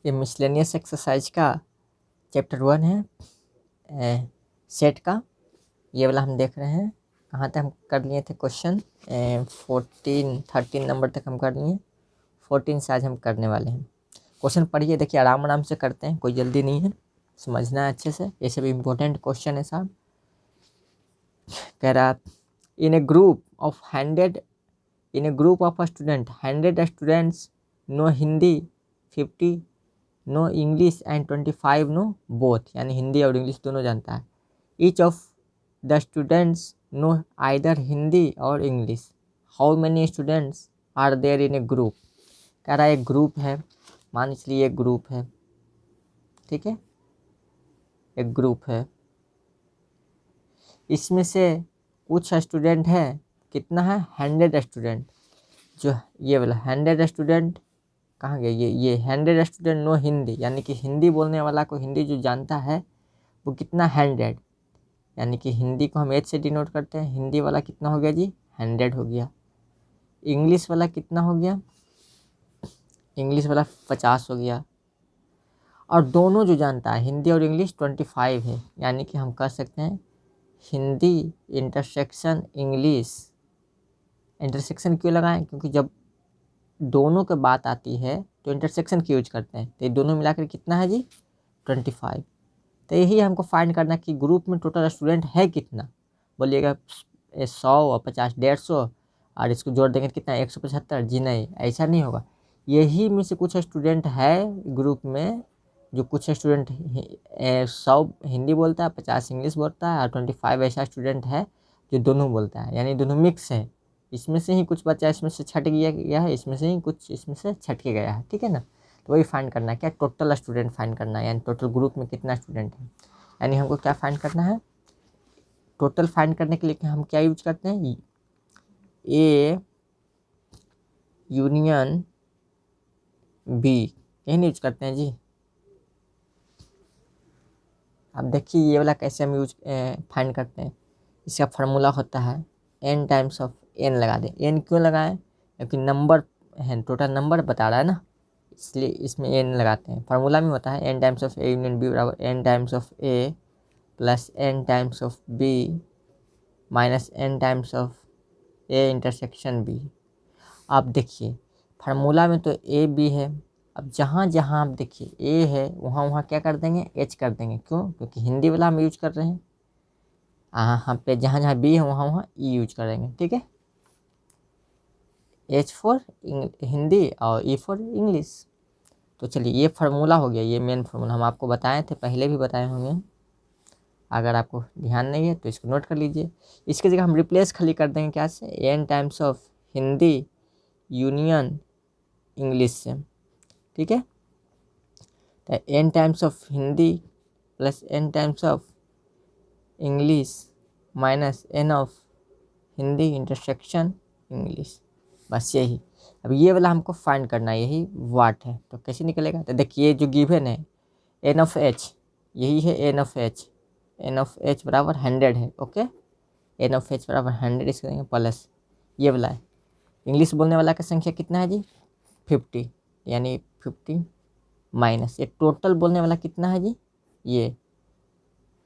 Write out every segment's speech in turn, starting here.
ये miscellaneous exercise का chapter 1 है सेट का। ये वाला हम देख रहे हैं। कहाँ तक हम कर लिए थे क्वेश्चन 13 नंबर तक हम कर लिए। 14 से आज हम करने वाले हैं। क्वेश्चन पढ़िए, देखिए आराम आराम से करते हैं, कोई जल्दी नहीं है, समझना है अच्छे से। ये सब इम्पोर्टेंट क्वेश्चन है साहब। कह रहा in a group of 100 students know Hindi 50 know English and 25 know both, यानी हिंदी और इंग्लिश दोनों जानता है। Each of the students know either Hindi और English. How many students are there in a group. कह रहा है एक ग्रुप है, मान लीजिए एक ग्रुप है, ठीक है, एक ग्रुप है, इसमें से कुछ स्टूडेंट है, कितना है 100 स्टूडेंट। जो ये वाला 100 स्टूडेंट कहाँ गए, ये 100 स्टूडेंट नो हिंदी, यानी कि हिंदी बोलने वाला को हिंदी जो जानता है वो कितना 100, यानी कि हिंदी को हम एच से डिनोट करते हैं। हिंदी वाला कितना हो गया जी 100 हो गया। इंग्लिश वाला कितना हो गया, इंग्लिश वाला 50 हो गया। और दोनों जो जानता है हिंदी और इंग्लिश 25 है, यानी कि हम कह सकते हैं हिंदी इंटरसेक्शन इंग्लिश। इंटरसेक्शन क्यों लगाएं, क्योंकि जब दोनों की बात आती है तो इंटरसेक्शन की यूज करते हैं। तो ये दोनों मिलाकर कितना है जी 25। तो यही हमको फाइंड करना कि ग्रुप में टोटल स्टूडेंट है कितना। बोलिएगा 100 और 50 150, और इसको जोड़ देंगे कितना 175। जी नहीं, ऐसा नहीं होगा। यही में से कुछ स्टूडेंट है ग्रुप में, जो कुछ स्टूडेंट 100 हिंदी बोलता है, 50 इंग्लिश बोलता है, और 25 ऐसा स्टूडेंट है जो दोनों बोलता है, यानी दोनों मिक्स है। इसमें से ही कुछ बच्चा इसमें से छट गया है, इसमें से ही कुछ इसमें से छट के गया है, ठीक है ना। तो वही फाइंड करना है, क्या टोटल स्टूडेंट फाइंड करना है, यानी टोटल ग्रुप में कितना स्टूडेंट है। यानी हमको क्या फाइंड करना है, टोटल फाइंड करने के लिए हम क्या यूज करते हैं, ए यूनियन बी, यही यूज करते हैं जी। अब देखिए ये वाला कैसे हम यूज फाइंड करते हैं। इसका फार्मूला होता है n टाइम्स ऑफ n लगा दें। n क्यों लगाएं, क्योंकि नंबर है, टोटल नंबर बता रहा है ना, इसलिए इसमें n लगाते हैं। फार्मूला में होता है n times of a union b बराबर n times of a plus n times of b minus n times of a intersection b। आप देखिए फार्मूला में तो a b है, अब जहाँ जहाँ आप देखिए a है वहाँ वहाँ क्या कर देंगे h कर देंगे। क्यों, क्योंकि हिंदी वाला हम यूज कर रहे हैं। यहाँ पे जहाँ जहाँ बी है वहाँ वहाँ ई यूज करेंगे, ठीक है। एच फॉर हिंदी और ई फॉर इंग्लिश। तो चलिए ये फार्मूला हो गया, ये मेन फार्मूला हम आपको बताए थे, पहले भी बताए होंगे। अगर आपको ध्यान नहीं है तो इसको नोट कर लीजिए। इसकी जगह हम रिप्लेस खाली कर देंगे क्या से, n times of Hindi union English से, ठीक है। तो n times of Hindi plus n times of English minus N of Hindi intersection English, बस यही। अब ये वाला हमको फाइंड करना है, यही वाट है। तो कैसे निकलेगा, तो देखिए जो गिवन है एन ऑफ एच, यही है N of h. N of h बराबर 100 है, ओके। एन ऑफ एच बराबर 100 इसके देंगे प्लस ये वाला है। इंग्लिश बोलने वाला का संख्या कितना है जी 50, यानी 50 माइनस ये टोटल बोलने वाला कितना है जी ये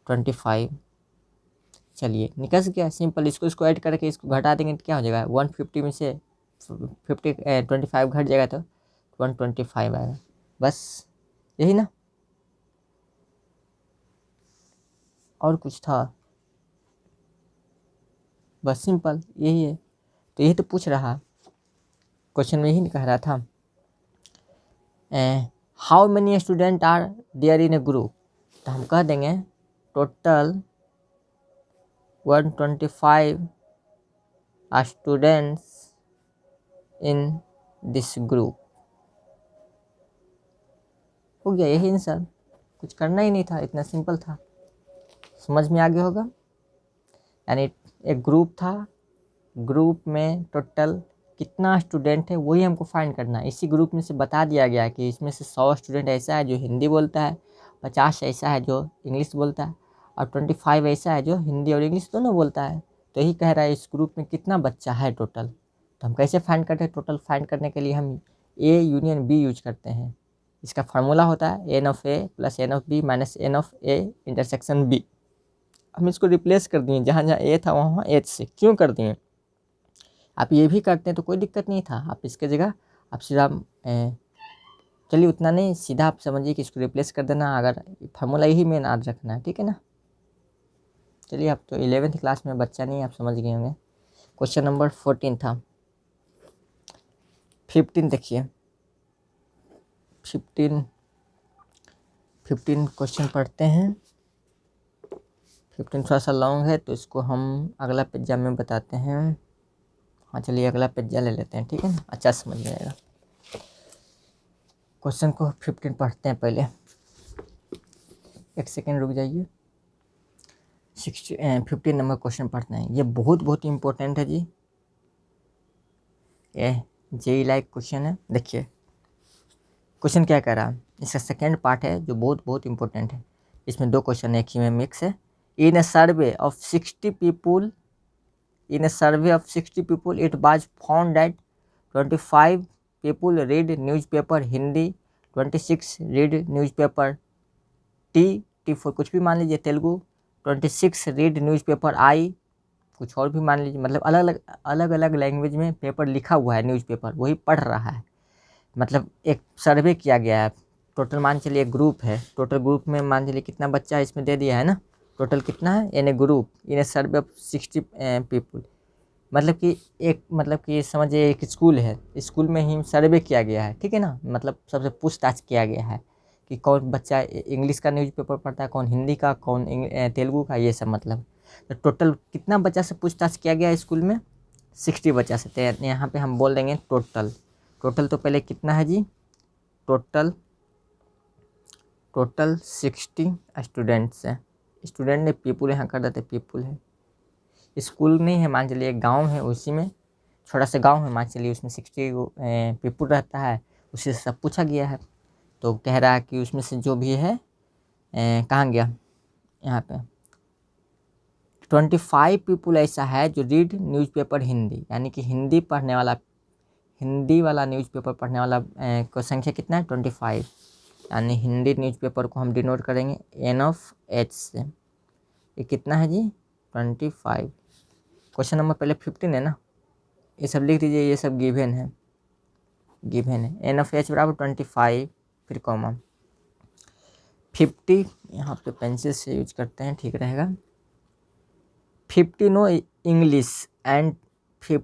25। चलिए निकल गया सिंपल। इसको ऐड करके इसको घटा देंगे तो क्या हो जाएगा 150 में से 25 घट जाएगा तो 125 आएगा, बस यही ना, और कुछ था, बस सिंपल यही है। तो यही तो पूछ रहा क्वेश्चन में, यही कह रहा था how many student are there in a group. तो हम कह देंगे total 125 students in this group. हो गया, यही आंसर, कुछ करना ही नहीं था, इतना सिंपल था, समझ में आ गया होगा। यानी एक ग्रुप था, ग्रुप में टोटल कितना स्टूडेंट है वही हमको फाइंड करना है। इसी ग्रुप में से बता दिया गया कि इसमें से 100 स्टूडेंट ऐसा है जो हिंदी बोलता है, 50 ऐसा है जो इंग्लिश बोलता है, और 25 ऐसा है जो हिंदी और इंग्लिश दोनों बोलता है। तो यही कह रहा है इस ग्रुप में कितना बच्चा है टोटल। तो हम कैसे फाइंड करते हैं, टोटल फाइंड करने के लिए हम ए यूनियन बी यूज करते हैं। इसका फार्मूला होता है N of A plus N of b minus N of a intersection b. हम इसको रिप्लेस कर दिए, जहाँ जहाँ ए था वहाँ एच से। क्यों कर दिए? आप ये भी करते हैं तो कोई दिक्कत नहीं था, आप इसके जगह आप सीधा चलिए उतना नहीं, सीधा आप समझिए कि इसको रिप्लेस कर देना, अगर फार्मूला यही मेन याद रखना है, ठीक है ना। चलिए आप तो 11th क्लास में बच्चा नहीं, आप समझ गए होंगे। क्वेश्चन नंबर 14 था। 15 देखिए, 15 क्वेश्चन पढ़ते हैं। 15 थोड़ा सा लॉन्ग है तो इसको हम अगला पेजा में बताते हैं। हाँ चलिए अगला पेजा ले लेते हैं, ठीक है ना, अच्छा समझ में आएगा। क्वेश्चन को 15 पढ़ते हैं पहले, एक सेकेंड रुक जाइए। 15 नंबर क्वेश्चन पढ़ते हैं। ये बहुत इम्पोर्टेंट है जी, ये जेई लाइक क्वेश्चन है। देखिए क्वेश्चन क्या कह रहा है, इसका सेकेंड पार्ट है जो बहुत इम्पोर्टेंट है। इसमें 2 क्वेश्चन एक ही में मिक्स है। In a survey of 60 people it was found that 25 people read newspaper Hindi, 26 read newspaper T4 कुछ भी मान लीजिए तेलुगु, 26 read newspaper I कुछ और भी मान लीजिए, मतलब अलग अलग लैंग्वेज में पेपर लिखा हुआ है, न्यूज़पेपर वही पढ़ रहा है। मतलब एक सर्वे किया गया है, टोटल मान चलिए ग्रुप है, टोटल ग्रुप में मान चलिए कितना बच्चा है इसमें दे दिया है ना, टोटल कितना है in a group in a survey of 60 people. मतलब कि समझिए एक स्कूल है, स्कूल में ही सर्वे किया गया है, ठीक है ना। मतलब सबसे पूछताछ किया गया है कि कौन बच्चा इंग्लिश का न्यूज़पेपर पढ़ता है, कौन हिंदी का, कौन तेलुगु का, ये सब। मतलब तो टोटल कितना बच्चा से पूछताछ किया गया स्कूल में? 60 बच्चा से। तो यहाँ पे हम बोल देंगे टोटल तो पहले कितना है जी, टोटल 60 स्टूडेंट्स हैं। स्टूडेंट ने पीपुल यहाँ कर देते, पीपुल है, स्कूल नहीं है, मान चलिए एक गांव है, उसी में छोटा सा गांव है, मान चलिए उसमें 60 पीपुल रहता है, उसी से सब पूछा गया है। तो कह रहा है कि उसमें से जो भी है कहाँ गया, यहाँ पे 25 पीपुल ऐसा है जो रीड न्यूज़पेपर हिंदी, यानी कि हिंदी वाला न्यूज़पेपर पढ़ने वाला को संख्या कितना है 25, यानी हिंदी न्यूज़पेपर को हम डिनोट करेंगे एन ऑफ एच से। ये कितना है जी 25। क्वेश्चन नंबर पहले 15 है ना, ये सब लिख दीजिए, ये सब गिवन है एन ऑफ एच बराबर 25 फिर कॉमा 50, यहाँ पे पेंसिल से यूज करते हैं ठीक रहेगा। 50 नो इंग्लिश एंड 50,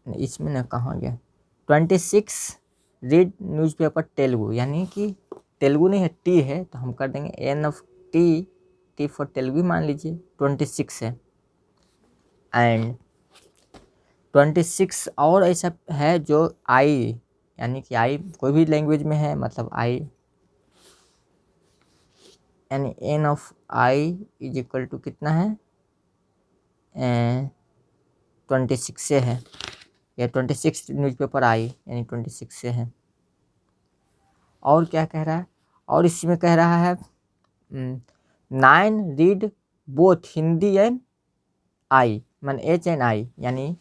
इसमें ना कहाँ गया, 26 रीड न्यूज़पेपर तेलुगु, यानी कि तेलुगु नहीं है, टी है तो हम कर देंगे n of t for Telugu मान लीजिए 26 है। एंड 26 और ऐसा है जो आई, यानी कि आई कोई भी लैंग्वेज में है, मतलब आई, यानी n of i is equal to कितना है 26 से है, या 26 न्यूज़पेपर आई यानी 26 से है। और क्या कह रहा है, और इसमें कह रहा है 9 read both Hindi and I, मान एच एंड आई, यानी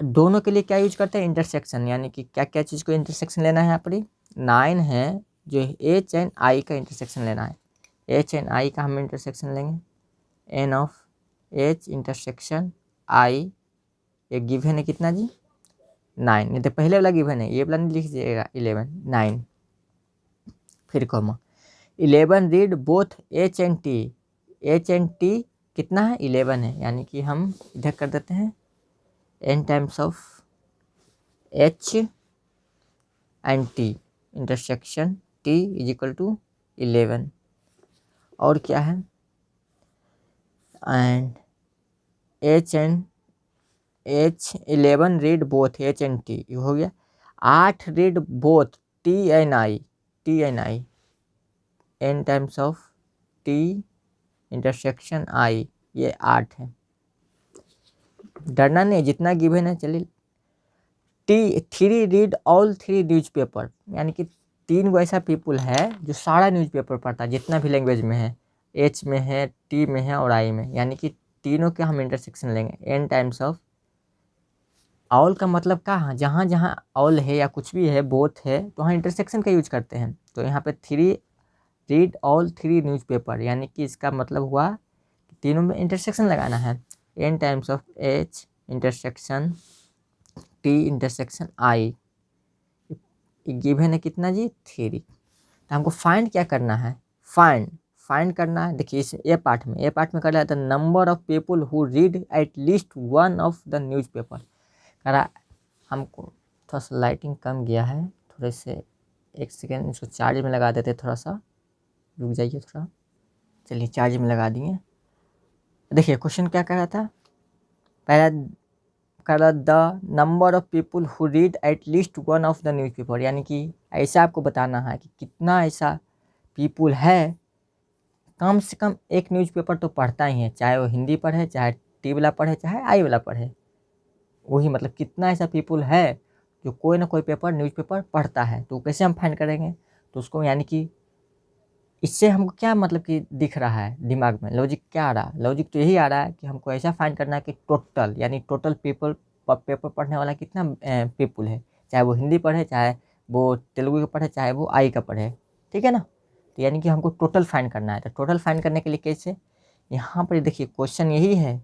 दोनों के लिए क्या यूज करते हैं इंटरसेक्शन, यानी कि क्या क्या चीज़ को इंटरसेक्शन लेना है यहाँ पर 9 है जो एच एंड आई का इंटरसेक्शन लेना है। एच एंड आई का हम इंटरसेक्शन लेंगे N of H intersection I, ये गिवन है कितना जी 9, नहीं तो पहले वाला गिवन है, ये वाला नहीं लिख दीजिएगा 11 9 फिर comma 11 read both H and T कितना है 11 है, यानी कि हम इधर कर देते हैं n times of h and t intersection t is equal to 11। और क्या है and h 11 read both h and t, ये हो गया। 8 read both t and i n times of t intersection i, ये 8 है। डरना नहीं, जितना गिवन है। चलिए 3 रीड ऑल 3 न्यूज़पेपर, यानी कि 3 वो ऐसा पीपुल है जो सारा न्यूज़पेपर पढ़ता है, जितना भी लैंग्वेज में है, एच में है, टी में है और आई में, यानी कि तीनों के हम इंटरसेक्शन लेंगे n टाइम्स ऑफ। ऑल का मतलब कहाँ, जहाँ जहाँ ऑल है या कुछ भी है बोथ है तो वहाँ इंटरसेक्शन का यूज करते हैं। तो यहाँ पे 3 रीड ऑल 3 न्यूज़पेपर, यानी कि इसका मतलब हुआ कि तीनों में इंटरसेक्शन लगाना है। n times of h intersection t intersection i, given है कितना जी 3। तो हमको फाइंड क्या करना है, फाइंड करना है। देखिए इस ए पार्ट में कर रहा था number of people who read at least one of the newspaper. करा हमको थोड़ा सा लाइटिंग कम गया है, थोड़े से 1 सेकेंड इसको चार्ज में लगा देते, थोड़ा सा रुक जाइए थोड़ा। चलिए चार्ज में लगा दिए। देखिए क्वेश्चन क्या कर रहा था, पहला कर रहा the number of people who read at least one of the newspaper, यानी कि ऐसा आपको बताना है कि कितना ऐसा पीपुल है कम से कम एक न्यूज़पेपर तो पढ़ता ही है, चाहे वो हिंदी पढ़े, चाहे टी वाला पढ़े, चाहे आई वाला पढ़े। वही मतलब कितना ऐसा पीपुल है जो कोई ना कोई पेपर न्यूज़पेपर पढ़ता है। तो कैसे हम फाइंड करेंगे, तो उसको यानी कि इससे हमको क्या मतलब कि दिख रहा है दिमाग में, लॉजिक क्या आ रहा है, लॉजिक तो यही आ रहा है कि हमको ऐसा फाइंड करना है कि टोटल, यानी टोटल पेपर पढ़ने वाला कितना पीपुल है, चाहे वो हिंदी पढ़े, चाहे वो तेलुगु का पढ़े, चाहे वो आई का पढ़े, ठीक है ना। तो यानी कि हमको टोटल फाइंड करना है। तो टोटल फाइंड करने के लिए कैसे, यहाँ पर देखिए क्वेश्चन यही है,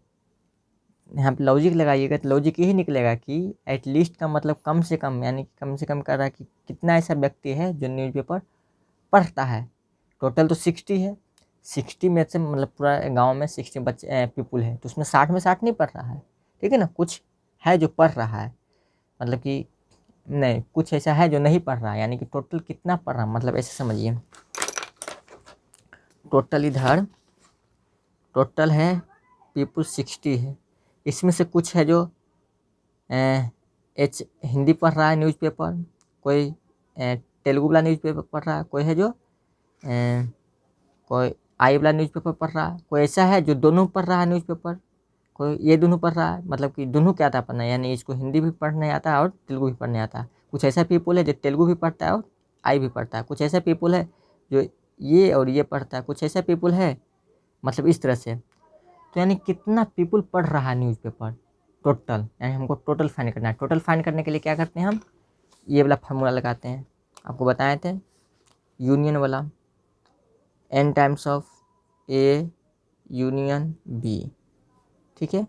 यहाँ पे लॉजिक लगाइएगा तो लॉजिक यही निकलेगा कि एटलीस्ट का मतलब कम से कम, यानी कि कम से कम कर रहा है कि कितना ऐसा व्यक्ति है जो न्यूज़पेपर पढ़ता है। टोटल तो 60 है, 60 में से मतलब पूरा गांव में 60 बच्चे पीपुल है, तो उसमें 60 में 60 नहीं पढ़ रहा है, ठीक है ना, कुछ है जो पढ़ रहा है, मतलब कि नहीं कुछ ऐसा है जो नहीं पढ़ रहा है, यानी कि टोटल कितना पढ़ रहा है, मतलब ऐसे समझिए टोटल इधर टोटल है पीपुल 60 है, इसमें से कुछ है जो हिंदी पढ़ रहा है न्यूज़पेपर, कोई तेलुगु वाला न्यूज़पेपर पढ़ रहा है, कोई है जो कोई आई वाला न्यूज़पेपर पढ़ रहा है, कोई ऐसा है जो दोनों पढ़ रहा है न्यूज़पेपर, कोई ये दोनों पढ़ रहा है, मतलब कि दोनों क्या आता है पढ़ना, यानी इसको हिंदी भी पढ़ने आता है और तेलुगु भी पढ़ने आता है। कुछ ऐसा पीपुल है जो तेलुगु भी पढ़ता है और आई भी पढ़ता है, कुछ ऐसा पीपुल है जो ये और ये पढ़ता है, कुछ ऐसा पीपुल है, मतलब इस तरह से। तो यानी कितना पीपुल पढ़ रहा है न्यूज़पेपर टोटल, यानी हमको टोटल फाइंड करना है। टोटल फाइंड करने के लिए क्या करते हैं, हम ये वाला फार्मूला लगाते हैं, आपको बताए थे यूनियन वाला, n times of a union b, ठीक है।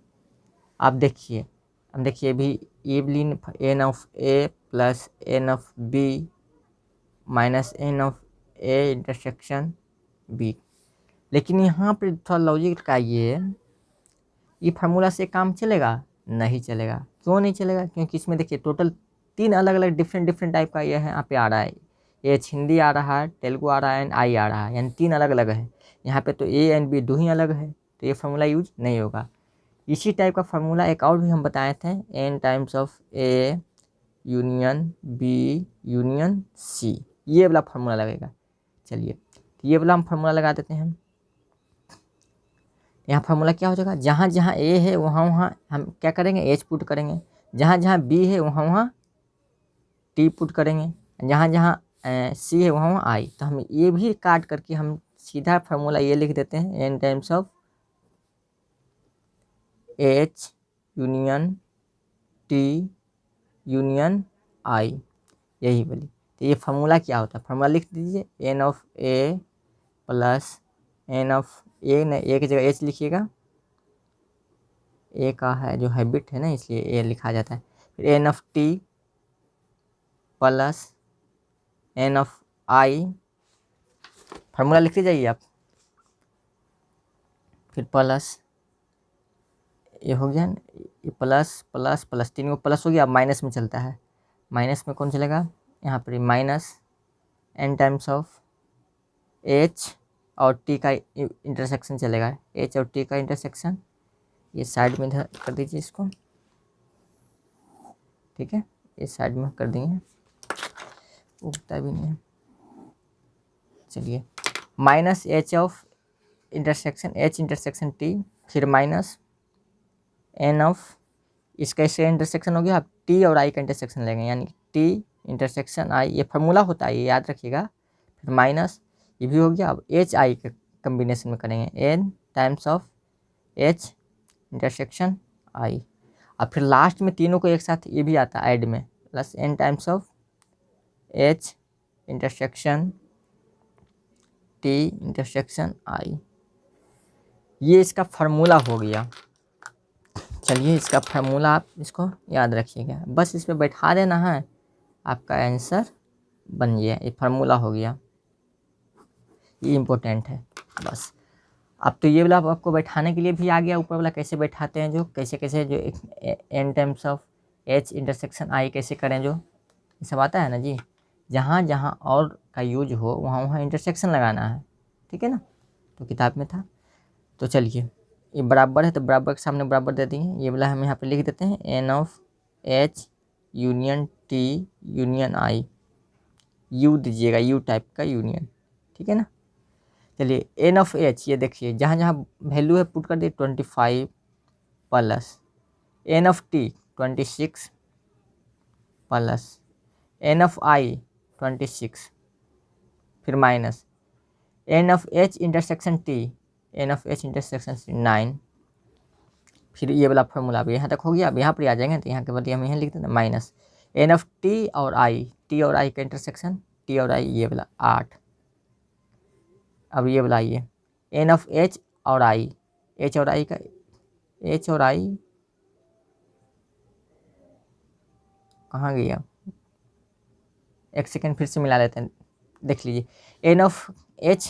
अब देखिए भी Evelyn n of a plus n of b minus n of a intersection b। लेकिन यहाँ पर थोड़ा लॉजिक का ये फार्मूला से काम चलेगा, नहीं चलेगा। क्यों नहीं चलेगा, क्योंकि इसमें देखिए टोटल 3 अलग अलग डिफरेंट टाइप का ये है, यहाँ पे आ रहा है एच हिंदी आ रहा है, तेलुगु आ रहा है एंड आई आ रहा है, यानी 3 अलग अलग है। यहाँ पे तो ए एंड बी दो ही अलग है, तो ये फार्मूला यूज नहीं होगा। इसी टाइप का फार्मूला एक और भी हम बताए थे, n times of a union b union c, ये वाला फार्मूला लगेगा। चलिए ये वाला हम फार्मूला लगा देते हैं। यहाँ फार्मूला क्या हो जाएगा, जहाँ जहाँ ए है वहाँ वहाँ हम क्या करेंगे, एच पुट करेंगे, जहाँ जहाँ बी है वहाँ वहाँ टी पुट करेंगे, जहाँ जहाँ सी है वहाँ वहाँ आई। तो हम ये भी काट करके हम सीधा फार्मूला ये लिख देते हैं, n times of H union T union I, यही बोली। तो ये फार्मूला क्या होता है, फार्मूला लिख दीजिए, n of A plus n of A, न ए की जगह एच लिखिएगा, ए का है जो हैबिट है ना इसलिए ए लिखा जाता है। फिर n of t plus N of i, formula लिखते जाइए आप, फिर प्लस ये हो गया, ये प्लस प्लस प्लस 3 को प्लस हो गया, अब माइनस में चलता है, माइनस में कौन चलेगा, यहाँ पर minus n times of H और टी का इंटरसेक्शन चलेगा, एच और टी का इंटरसेक्शन, ये साइड में कर दीजिए इसको, ठीक है, ये साइड में कर देंगे, उगता भी नहीं है। चलिए minus H of intersection H intersection T, फिर माइनस एन ऑफ इसका इससे इंटरसेक्शन हो गया, आप टी और आई का इंटरसेक्शन लेंगे, यानी टी इंटरसेक्शन आई, ये फार्मूला होता है, ये याद रखिएगा। फिर माइनस ये भी हो गया, अब एच आई के कम्बिनेशन में करेंगे, N times of H intersection I, और फिर लास्ट में तीनों को एक साथ ये भी आता है ऐड में, plus n times of H intersection T intersection I, ये इसका फार्मूला हो गया। चलिए इसका फार्मूला आप इसको याद रखिएगा, बस इस पर बैठा देना है, आपका आंसर बन गया। ये फार्मूला हो गया, ये इम्पोर्टेंट है बस। अब तो ये वाला आपको बैठाने के लिए भी आ गया, ऊपर वाला कैसे बैठाते हैं, जो कैसे कैसे जो N times of H intersection I कैसे करें, जो ये सब आता है ना जी। जहाँ जहाँ और का यूज हो वहाँ वहाँ इंटरसेक्शन लगाना है, ठीक है ना, तो किताब में था। तो चलिए ये बराबर है तो बराबर के सामने बराबर दे देंगे, ये वाला हम यहाँ पे लिख देते हैं n of H union T union i, u दीजिएगा, यू टाइप का यूनियन, ठीक है ना। चलिए एन ऑफ एच, ये देखिए जहाँ जहाँ वैल्यू है पुट कर दिए 25 plus N of T 26 plus N of I 26 फिर minus N of H intersection T, N of H intersection 9, फिर ये वाला फॉर्मूला अब यहाँ तक हो गया। अब यहाँ पर आ जाएंगे तो यहाँ के बाद हम यहाँ लिख देते हैं माइनस एन ऑफ टी और आई, टी और आई का इंटरसेक्शन, टी और आई ये वाला 8। अब ये वाला आइए एन ऑफ एच और आई, एच और आई का, एच और आई कहाँ गया, एक सेकेंड फिर से मिला लेते हैं, देख लीजिए एन ऑफ एच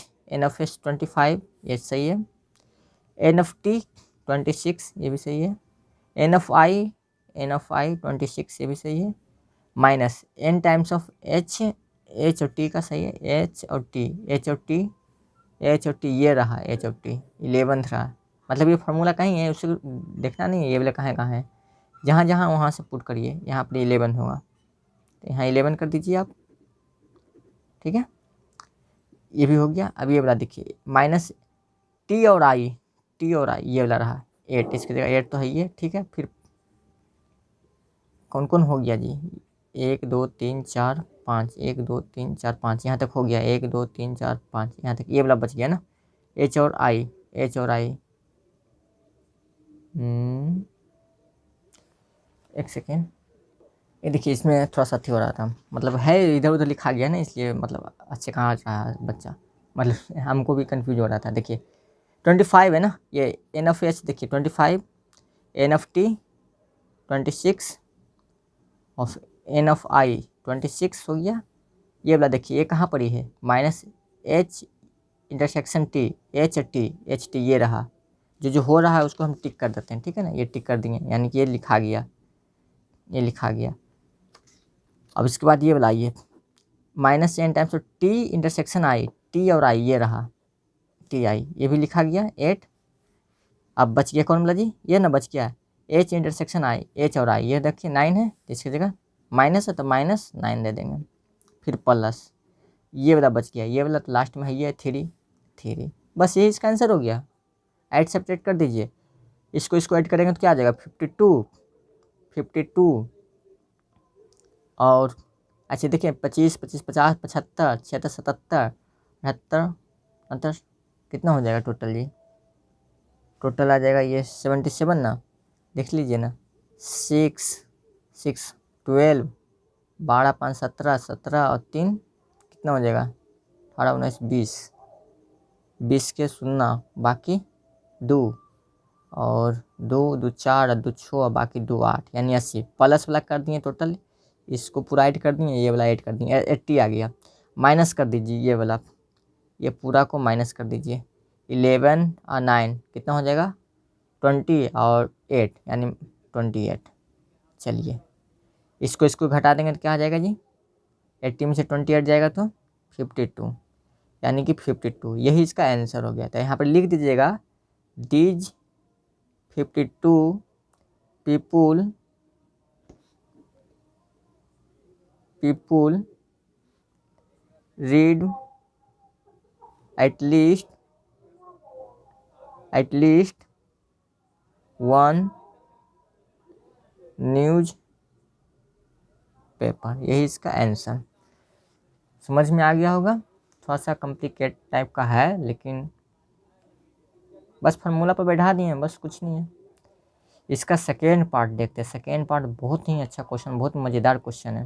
25, ये सही है। एन ऑफ टी 26, ये भी सही है। एन ऑफ आई 26, ये भी सही है। Minus N times of h, h और टी का सही है, एच और टी, एच और टी, एच और टी ये रहा, एच और टी 11 रहा, मतलब ये फार्मूला कहीं है उसे देखना नहीं है, ये वाला कहाँ है, जहाँ जहाँ वहाँ से पुट करिए, यहाँ पर 11 होगा तो यहाँ 11 कर दीजिए आप, ठीक है, ये भी हो गया। अब ये वाला देखिए माइनस टी और आई, टी और आई ये वाला रहा 8, इसकी जगह 8 तो है ये, ठीक है। फिर कौन कौन हो गया जी, 1 2 3 4 5, 1 2 3 4 5 यहाँ तक हो गया, 1 2 3 4 5 यहाँ तक, ये वाला बच गया ना, एच और आई, एच और आई, एक सेकेंड, ये देखिए इसमें थोड़ा सा हो रहा था, मतलब है इधर उधर लिखा गया ना, इसलिए मतलब अच्छे कहाँ रहा है बच्चा, मतलब हमको भी कंफ्यूज हो रहा था। देखिए 25 है ना, ये एन ऑफ एच देखिए 25, एन ऑफ टी 26 और एन ऑफ आई 26 हो गया। ये वाला देखिए ये कहाँ पर ही है, minus H intersection T, H T, H T ये रहा, जो हो रहा है उसको हम टिक कर देते हैं, ठीक है ना, ये टिक कर देंगे, यानी कि ये लिखा गया, ये लिखा गया। अब इसके बाद ये वाला आइए minus N times T intersection I, T और आई ये रहा, टी आई ये भी लिखा गया 8। अब बच गया कौन वाला जी, ये ना बच गया एच इंटरसेक्शन आई, एच और आई ये देखिए 9 है, इसकी जगह माइनस है तो माइनस 9 दे देंगे, फिर प्लस ये वाला बच गया, ये वाला तो लास्ट में है ये 3, बस यही इसका आंसर हो गया। ऐड सब्ट्रैक्ट कर दीजिए, इसको ऐड करेंगे तो क्या आ जाएगा 52 और अच्छा देखिए 25 25 50 75 76 77 78 79 कितना हो जाएगा टोटल जी, टोटल आ जाएगा ये 77 ना, देख लीजिए ना, 6 12 12 5 17 17 और 3 कितना हो जाएगा 18 19 20 के 0 बाकी 2 और 2 2 4 और 2 6 और बाकी 2 8 यानी 80, प्लस वाला कर दिए टोटल, इसको पूरा ऐड कर दिए, ये वाला ऐड कर दिए 80 आ गया। माइनस कर दीजिए ये वाला, ये पूरा को माइनस कर दीजिए, 11 और 9 कितना हो जाएगा 20 और 8 यानी 28। चलिए इसको घटा देंगे तो क्या आ जाएगा जी, 80 में से 28 जाएगा तो 52 यानी कि 52, यही इसका आंसर हो गया था। यहाँ पर लिख दीजिएगा these 52 people read at least one news paper, यही इसका आंसर। समझ में आ गया होगा, थोड़ा सा कॉम्प्लिकेट टाइप का है लेकिन बस फार्मूला पर बैठा दिए हैं, बस कुछ नहीं है। इसका सेकेंड पार्ट देखते हैं, सेकेंड पार्ट बहुत ही अच्छा क्वेश्चन, बहुत मज़ेदार क्वेश्चन है।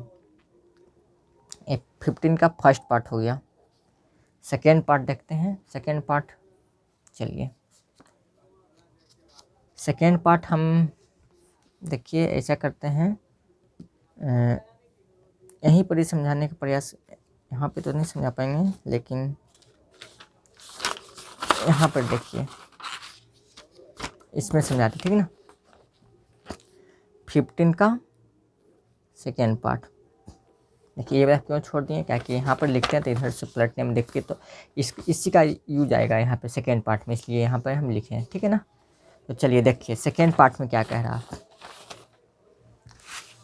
15 का फर्स्ट पार्ट हो गया, सेकेंड पार्ट देखते हैं। सेकेंड पार्ट, चलिए सेकेंड पार्ट हम देखिए ऐसा करते हैं, यहीं पर ही समझाने का प्रयास, यहाँ पे तो नहीं समझा पाएंगे, लेकिन यहाँ पर देखिए इसमें समझाते, ठीक है ना। 15 का सेकेंड पार्ट देखिए, ये वाला क्यों छोड़ दिए, क्या कि यहाँ पर लिखते हैं तो इधर से पलटने में देखिए तो इसी का यूज आएगा यहाँ पे सेकेंड पार्ट में, इसलिए यहाँ पर हम लिखे हैं, ठीक है ना। तो चलिए देखिए सेकेंड पार्ट में क्या कह रहा है।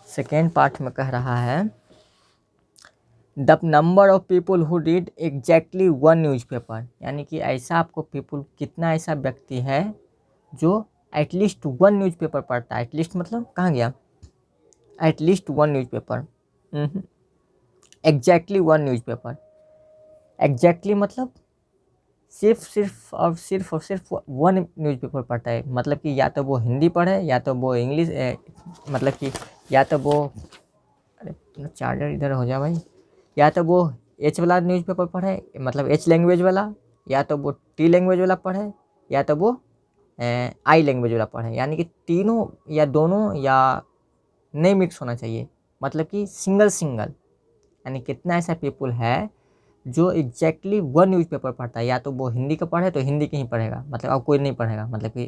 सेकेंड पार्ट में कह रहा है the number of people who read exactly one newspaper, यानी कि ऐसा आपको पीपल, कितना ऐसा व्यक्ति है जो एटलीस्ट वन न्यूज़पेपर पढ़ता है। एटलीस्ट मतलब कहाँ गया, at least one newspaper, exactly one newspaper. Exactly मतलब सिर्फ और सिर्फ वन न्यूज़पेपर पढ़ता है, मतलब कि या तो वो हिंदी पढ़े, या तो वो इंग्लिश, मतलब कि या तो वो, अरे चार्जर इधर हो जा भाई, या तो वो एच वाला न्यूज़पेपर पढ़े, मतलब एच लैंग्वेज वाला, या तो वो टी लैंग्वेज वाला पढ़े, या तो वो आई लैंग्वेज वाला पढ़े, यानी कि तीनों या दोनों या नहीं मिक्स होना चाहिए, मतलब कि सिंगल सिंगल। यानी कितना ऐसा पीपल है जो एग्जैक्टली वन न्यूज़पेपर पढ़ता है, या तो वो हिंदी का पढ़े तो हिंदी के ही पढ़ेगा, मतलब अब कोई नहीं पढ़ेगा, मतलब कि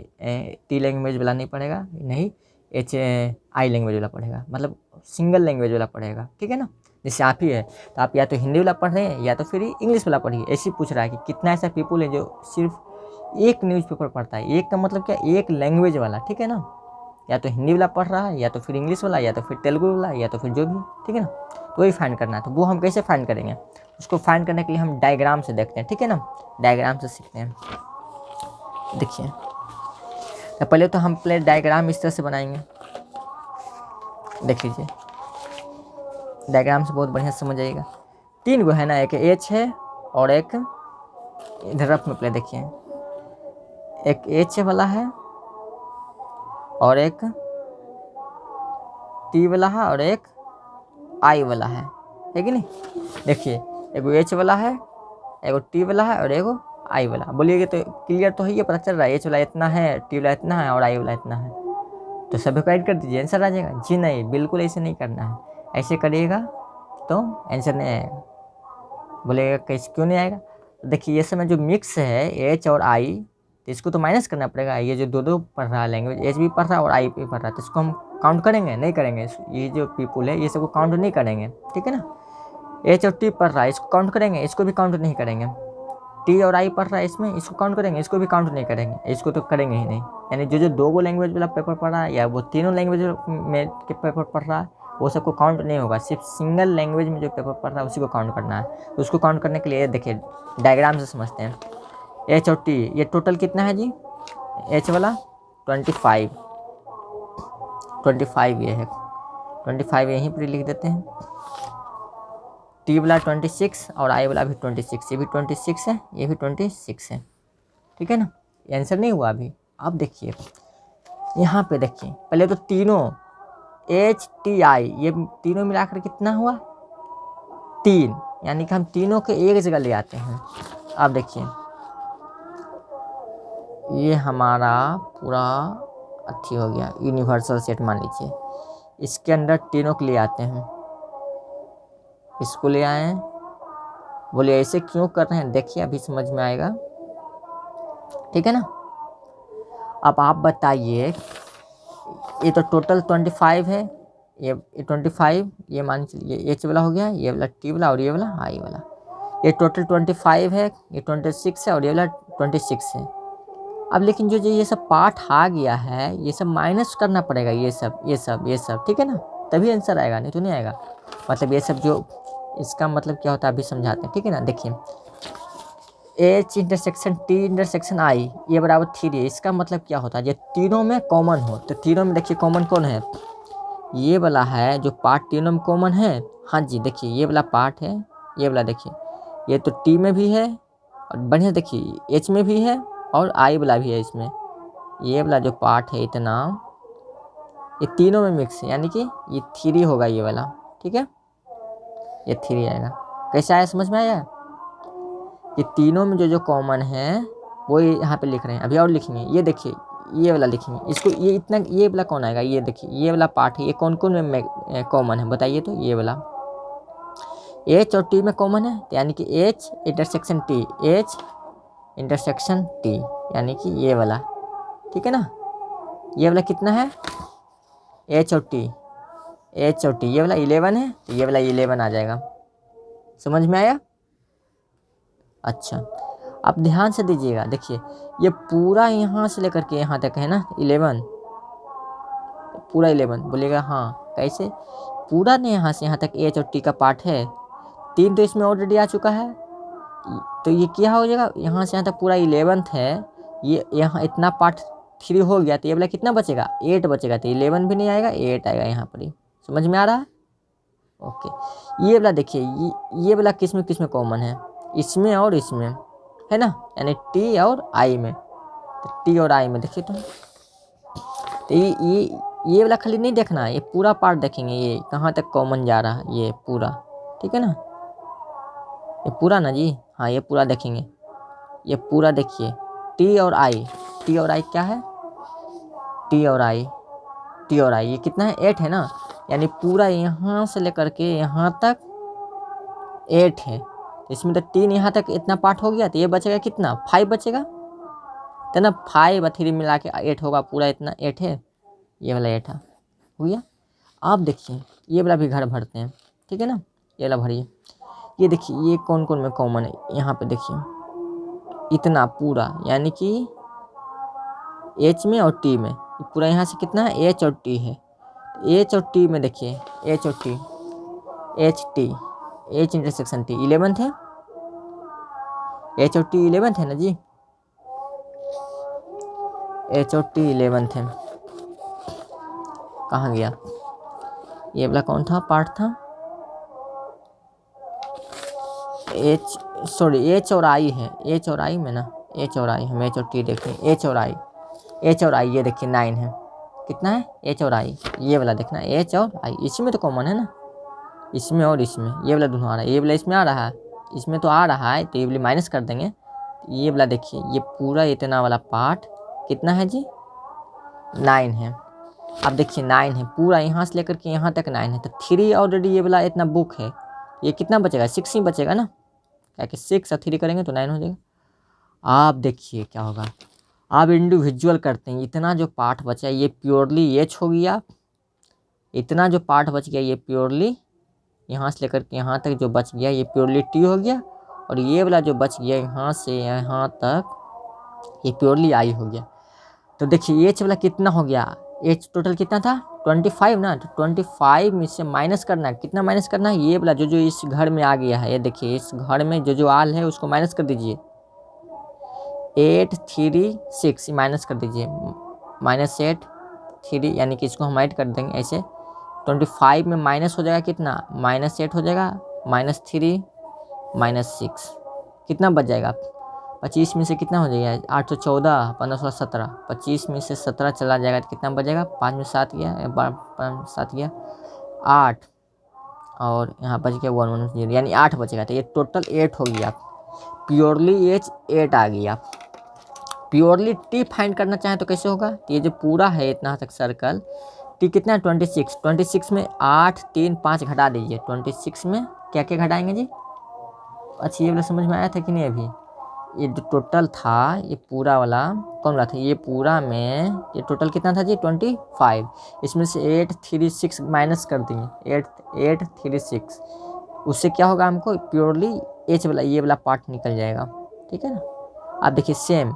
टी लैंग्वेज वाला नहीं पढ़ेगा, नहीं एच आई लैंग्वेज वाला पढ़ेगा, मतलब सिंगल लैंग्वेज वाला पढ़ेगा, ठीक है ना। जैसे आप ही है तो आप या तो हिंदी वाला पढ़ रहे हैं या तो फिर इंग्लिश वाला पढ़िए, ऐसे पूछ रहा है कि कितना ऐसा पीपल है जो सिर्फ एक न्यूज़पेपर पढ़ता है। एक का मतलब क्या, एक लैंग्वेज वाला, ठीक है ना, या तो हिंदी वाला पढ़ रहा है, या तो फिर इंग्लिश वाला, या तो फिर तेलुगु वाला, या तो फिर जो भी, ठीक है ना। तो वही फाइंड करना है। तो वो हम कैसे फाइंड करेंगे, उसको फाइंड करने के लिए हम डायग्राम से देखते हैं, ठीक है ना, डायग्राम से सीखते हैं। देखिए तो पहले तो हम पहले डायग्राम इस तरह से बनाएंगे, देख लीजिए डायग्राम से बहुत बढ़िया समझ आएगा। तीन गो है ना, एक एच है और एक इधर रफ में पहले देखिए, एक एच वाला है और एक टी वाला है और एक आई वाला है कि नहीं। देखिए एगो एच वाला है, एगो टी वाला है और एगो आई वाला। बोलिएगा तो क्लियर तो है, ये पता चल रहा है एच वाला इतना है, टी वाला इतना है और आई वाला इतना है, तो सभी को ऐड कर दीजिए, आंसर आ जाएगा। जी नहीं, बिल्कुल ऐसे नहीं करना है, ऐसे करिएगा तो आंसर नहीं आएगा। बोलेगा कैसे, क्यों नहीं आएगा, तो देखिए ये समय जो मिक्स है एच और आई, तो इसको तो माइनस करना पड़ेगा। ये जो दो पढ़ रहा है लैंग्वेज, एच भी पढ़ रहा है और आई भी पढ़ रहा है, तो इसको हम काउंट करेंगे नहीं करेंगे, ये जो पीपल है ये सबको काउंट नहीं करेंगे, ठीक है ना। एच और टी पढ़ रहा है, इसको काउंट करेंगे, इसको भी काउंट नहीं करेंगे। टी और आई पढ़ रहा है इसमें, इसको काउंट करेंगे, इसको भी काउंट नहीं करेंगे, इसको तो करेंगे ही नहीं। यानी जो दो गो लैंग्वेज वाला पेपर पढ़ रहा है या वो तीनों लैंग्वेज में के पेपर पढ़ रहा है, वो सबको काउंट नहीं होगा। सिर्फ सिंगल लैंग्वेज में जो पेपर पढ़ रहा है उसी को काउंट करना है। तो उसको काउंट करने के लिए देखिए डायग्राम से समझते हैं। एच और टी ये टोटल कितना है जी, एच वाला 25 ये है, 25 यहीं पर लिख देते हैं। टी वाला 26 और आई वाला भी 26, ये भी 26 है, ये भी 26 है, ठीक है ना। ये आंसर नहीं हुआ अभी। अब देखिए यहाँ पे देखिए, पहले तो तीनों एच टी आई ये तीनों मिलाकर कितना हुआ 3, यानी कि हम तीनों के एक जगह ले आते हैं। अब देखिए ये हमारा पूरा अच्छी हो गया यूनिवर्सल सेट मान लीजिए, इसके अंदर तीनों को ले आते हैं, इसको ले आए हैं। बोलिए ऐसे क्यों कर रहे हैं, देखिए अभी समझ में आएगा, ठीक है ना। अब आप बताइए, ये तो टोटल 25 है, ये 25, ये मान चलिए एच वाला हो गया, ये वाला टी वाला और ये वाला आई वाला, ये टोटल 25 है, ये 26 है और ये वाला 26 है। अब लेकिन जो ये सब पार्ट आ गया है, ये सब माइनस करना पड़ेगा, ये सब, ठीक है ना, तभी आंसर आएगा, नहीं तो नहीं आएगा। मतलब ये सब जो, इसका मतलब क्या होता है अभी समझाते हैं, ठीक है ना। देखिए H intersection T intersection I ये बराबर 3 है, इसका मतलब क्या होता है, ये तीनों में कॉमन हो। तो तीनों में देखिए कॉमन कौन है, ये वाला है जो पार्ट तीनों में कॉमन है। हाँ जी देखिए ये वाला पार्ट है, ये वाला देखिए, ये तो टी में भी है और बढ़िया देखिए एच में भी है और आई वाला भी है इसमें। ये वाला जो पार्ट है इतना, ये तीनों में मिक्स है, यानी कि ये 3 होगा ये वाला, ठीक है, ये 3 आएगा। कैसे आया, समझ में आया। ये तीनों में जो जो कॉमन है वो यहाँ पे लिख रहे हैं। अभी और लिखेंगे, ये देखिए ये वाला लिखेंगे इसको, ये इतना ये वाला कौन आएगा, ये देखिए ये वाला पार्ट है, ये कौन कौन में कॉमन है बताइए तो। ये वाला एच और टी में कॉमन है, तो यानी कि H intersection T, H intersection T, यानी कि ये वाला, ठीक है ना। ये वाला कितना है, एच और टी, एच और टी, ये वाला 11 है, तो ये वाला 11 आ जाएगा। समझ में आया। अच्छा आप ध्यान से दीजिएगा, देखिए ये पूरा यहाँ से लेकर के यहाँ तक है ना 11, पूरा 11 बोलिएगा हाँ। कैसे पूरा नहीं, यहाँ से यहाँ तक एच और टी का पार्ट है, 3 तो इसमें ऑलरेडी आ चुका है, तो ये क्या हो जाएगा, यहाँ से यहाँ तक पूरा 11th है, ये यहाँ इतना पार्ट 3 हो गया, तो ये वाला कितना बचेगा, 8 बचेगा, तो 11 भी नहीं आएगा, 8 आएगा यहाँ पर ही। समझ में आ रहा है। ओके ये वाला देखिए, ये वाला किस में कॉमन है, इसमें और इसमें है ना, यानी टी और आई में, तो टी और आई में देखिए तो ये वाला खाली नहीं देखना है, ये पूरा पार्ट देखेंगे, ये कहाँ तक कॉमन जा रहा है ये पूरा, ठीक है ना, ये पूरा ना जी, हाँ ये पूरा देखेंगे, ये पूरा देखिए टी और आई, टी और आई क्या है, टी और आई, टी और आई ये कितना है 8 है ना, यानी पूरा यहाँ से लेकर के यहाँ तक 8 है, इसमें तो 3 यहाँ तक इतना पार्ट हो गया, तो ये बचेगा कितना 5 बचेगा, तो ना 5 और 3 मिला के 8 होगा, पूरा इतना 8 है, ये वाला 8 हो गया। आप देखिए ये वाला भी घर भरते हैं, ठीक है ना, ये वाला भरिए, ये देखिए ये कौन कौन में कॉमन है, यहाँ पे देखिए इतना पूरा, यानी कि एच में और टी में, पूरा यहाँ से कितना है एच और टी है, एच और टी में देखिए एच और t, H T, H intersection T 11th है, एच और टी 11th है ना जी, एच और टी 11th है। कहाँ गया ये वाला, कौन था पार्ट था, एच सॉरी एच और आई है, एच और आई में ना, एच और आई, हम एच और टी देखें, एच और आई, एच और आई ये देखिए 9 है, कितना है एच और आई, ये वाला देखना एच और आई, इसमें तो कॉमन है ना, इसमें और इसमें, ये वाला दोनों आ रहा है, ये वाला इसमें आ रहा है, इसमें तो आ रहा है, तो ये वाली माइनस कर देंगे, ये वाला देखिए ये पूरा इतना वाला पार्ट कितना है जी 9 है। अब देखिए 9 है पूरा, यहाँ से लेकर के यहाँ तक 9 है, तो 3 ऑलरेडी ये वाला इतना बुक है, ये कितना बचेगा 6 ही बचेगा ना, क्या कि 6 और 3 करेंगे तो 9 हो जाएगा। आप देखिए क्या होगा, आप इंडिविजुअल करते हैं, इतना जो पार्ट बचा ये प्योरली एच हो गया, इतना जो पार्ट बच गया ये प्योरली यहाँ से लेकर के यहाँ तक जो बच गया ये प्योरली टी हो गया, और ये वाला जो बच गया यहाँ से यहाँ तक ये प्योरली आई हो गया। तो देखिए एच वाला कितना हो गया, एच टोटल कितना था 25 ना, तो 25 में से माइनस करना है, कितना माइनस करना है, ये वाला जो जो इस घर में आ गया है, ये देखिए इस घर में जो जो आल है उसको माइनस कर दीजिए, 8 3 6 माइनस कर दीजिए, -8 3, यानी कि इसको हम ऐड कर देंगे ऐसे, 25 में माइनस हो जाएगा कितना -8 हो जाएगा, -3 -6 कितना बच जाएगा, 25 में से कितना हो जाएगा 8 तो 14 15 16 17, 25 में से 17 चला जाएगा तो कितना बच जाएगा, 5 में 7 गया, 7 गया 8, और यहाँ बच गया 1 1 0, यानी 8 बचेगा, तो ये टोटल 8 हो गया, प्योरली एच 8 आ गया। प्योरली टी फाइंड करना चाहें तो कैसे होगा, ये जो पूरा है इतना तक सर्कल, टी कितना है 26, 26 में 8 3 5 घटा दीजिए, 26 में क्या क्या घटाएंगे जी, अच्छा ये वाला समझ में आया था कि नहीं, अभी ये जो टोटल था ये पूरा वाला कौन वाला था, ये पूरा में ये टोटल कितना था जी 25, इसमें से 8 3 6 माइनस कर देंगे, 8 3 6, उससे क्या होगा हमको प्योरली एच वाला ये वाला पार्ट निकल जाएगा, ठीक है ना। आप देखिए सेम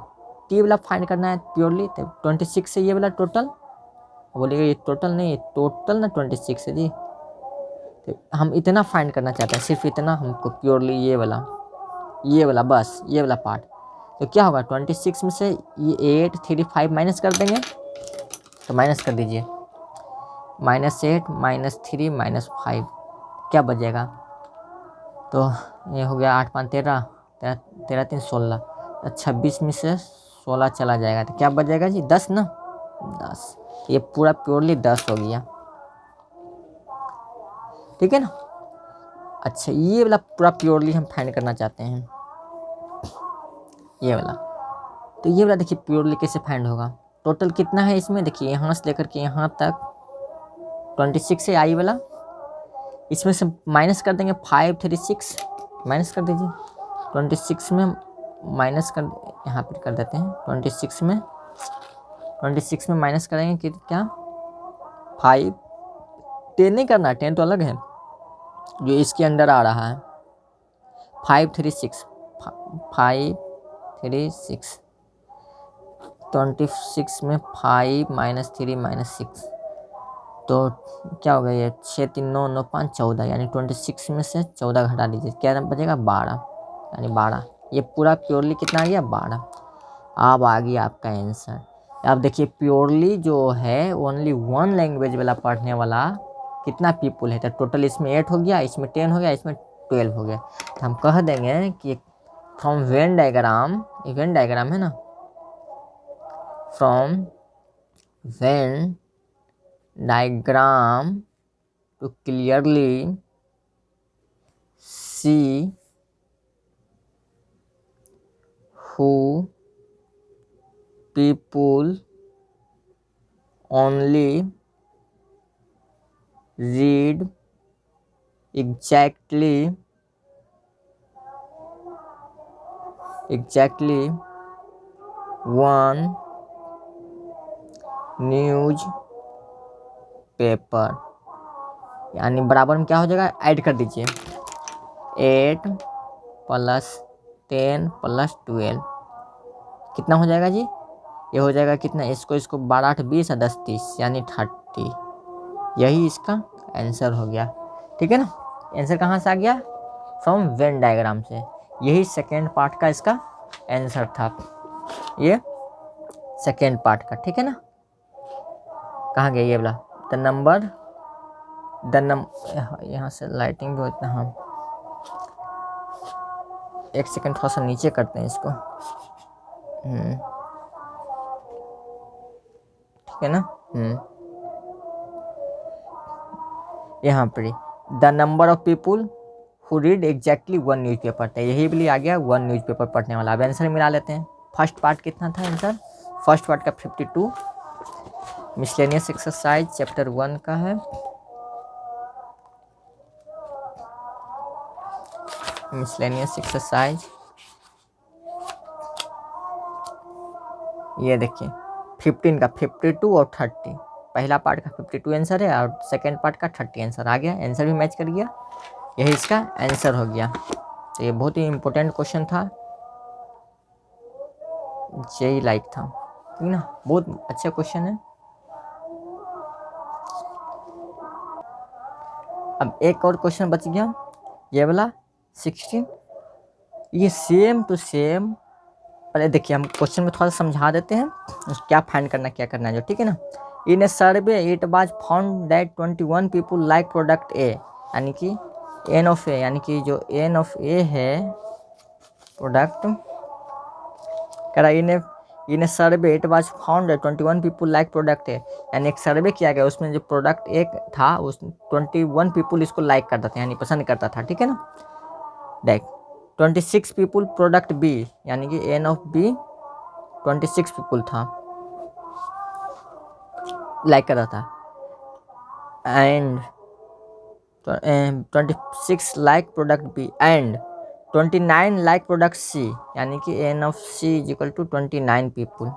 टी वाला फाइंड करना है प्योरली, तो 26 से ये वाला टोटल, बोलिएगा ये टोटल नहीं, टोटल ना 26 है जी, तो हम इतना फाइंड करना चाहते हैं, सिर्फ इतना हमको प्योरली ये वाला बस ये वाला पार्ट, तो क्या होगा 26 में से ये 8 3 5 माइनस कर देंगे, तो माइनस कर दीजिए, -8 -3 -5 क्या बच जाएगा, तो ये हो गया 8 5 13 13 3 16, 26 में से 16 चला जाएगा तो क्या बच जाएगा जी 10 ना, 10, ये पूरा प्योरली 10 हो गया, ठीक है ना। अच्छा ये वाला पूरा प्योरली हम फाइंड करना चाहते हैं, ये वाला। तो ये वाला देखिए प्योरली कैसे फाइंड होगा, टोटल कितना है इसमें, देखिए यहाँ से लेकर के यहाँ तक 26 है आई वाला, इसमें से माइनस कर देंगे 5 3 6, माइनस कर दीजिए 26 में माइनस कर, यहाँ पर कर देते हैं 26 में माइनस करेंगे कि क्या 5, 10 नहीं करना, 10 तो अलग है जो इसके अंदर आ रहा है, 5 3 6 5 3 6, 26 में 5 - 3 - 6 तो क्या हो गया ये 6 3 9 9 5 14, यानी 26 में से 14 घटा दीजिए, क्या बचेगा 12, यानी 12। ये पूरा प्योरली कितना आ गया 12। अब आ गया आपका आंसर। अब देखिए प्योरली जो है ओनली वन लैंग्वेज वाला पढ़ने वाला कितना पीपुल है, तो टोटल इसमें 8 हो गया, इसमें 10 हो गया, इसमें 12 हो गया। तो हम कह देंगे कि from Venn diagram, event diagram है ना, from Venn diagram to clearly see who people only read exactly one news paper, यानी बराबर में क्या हो जाएगा, ऐड कर दीजिए 8 + 10 + 12 कितना हो जाएगा जी, ये हो जाएगा कितना, इसको 12 8 20 और 10 30 यानी 30, यही इसका आंसर हो गया। ठीक है ना, आंसर कहाँ से आ गया, फ्रॉम वेन डायग्राम से, यही सेकेंड पार्ट का इसका आंसर था, ये सेकेंड पार्ट का। ठीक है ना, कहाँ गया ये वाला, द नंबर यहाँ से लाइटिंग भी होता है, हम एक सेकंड थोड़ा सा नीचे करते हैं इसको, ठीक है ना, यहाँ पर the number of people who read exactly one news paper, तो यही भी आ गया वन न्यूज पेपर पढ़ने वाला। अब आंसर मिला लेते हैं, फर्स्ट पार्ट कितना था आंसर, फर्स्ट पार्ट का 52, मिसलेनियस एक्सरसाइज चैप्टर 1 का है, मिसलेनियस एक्सरसाइज, ये देखिए 15 का 52 और 30, पहला पार्ट का 52 आंसर है और सेकेंड पार्ट का 30 आंसर आ गया, आंसर भी मैच कर गया, यही इसका आंसर हो गया। तो ये बहुत ही इम्पोर्टेंट क्वेश्चन था, जेई लाइक था, ठीक ना, बहुत अच्छा क्वेश्चन है। अब एक और क्वेश्चन बच गया, ये वाला 16, ये सेम टू सेम, पहले देखिए हम क्वेश्चन में थोड़ा सा समझा देते हैं क्या फाइंड करना क्या करना है जो, ठीक है ना। In a survey it was found that 21 people like product A, यानी कि एन ऑफ ए, यानी कि जो एन ऑफ ए है प्रोडक्ट कह रहा, in a survey it was found that 21 people like product A, यानी एक सर्वे किया गया, उसमें जो प्रोडक्ट एक था उस 21 पीपुल इसको लाइक करता था, यानी पसंद करता था, ठीक है ना। देख 26 पीपुल प्रोडक्ट बी, यानी कि एन ऑफ बी 26 पीपुल था लाइक कर रहा था, and 26 like product B and 29 like product c, यानी कि n of c is equal to 29 people,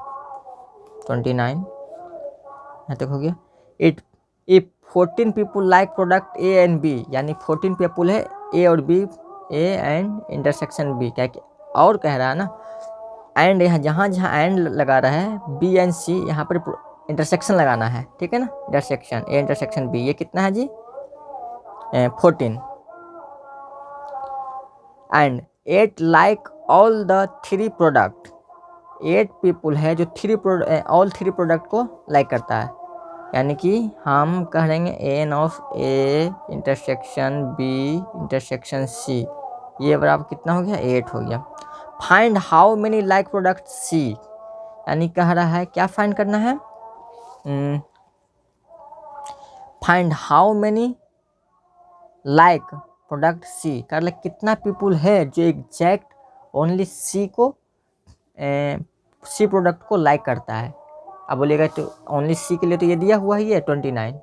29 यहाँ तक हो गया। If 14 people like product A and B, यानी 14 पीपुल है ए और b, a and intersection b, क्या और कह रहा है ना, एंड यहाँ जहाँ जहाँ एंड लगा रहा है बी एंड सी, यहाँ पर इंटरसेक्शन लगाना है, ठीक है ना, इंटरसेक्शन ए इंटरसेक्शन बी, ये कितना है जी 14, and 8 like all the 3 product, 8 people है जो ऑल 3 प्रोडक्ट को लाइक करता है, यानी कि हम कह देंगे n of a intersection b intersection c, ये बराबर कितना हो गया 8 हो गया। Find how many like product c, यानी कह रहा है क्या फाइंड करना है, find how many like product c, कर ले कितना पीपुल है जो एग्जैक्ट ओनली सी को सी प्रोडक्ट को लाइक करता है। अब बोलिएगा तो ओनली सी के लिए तो ये दिया हुआ ही है 29,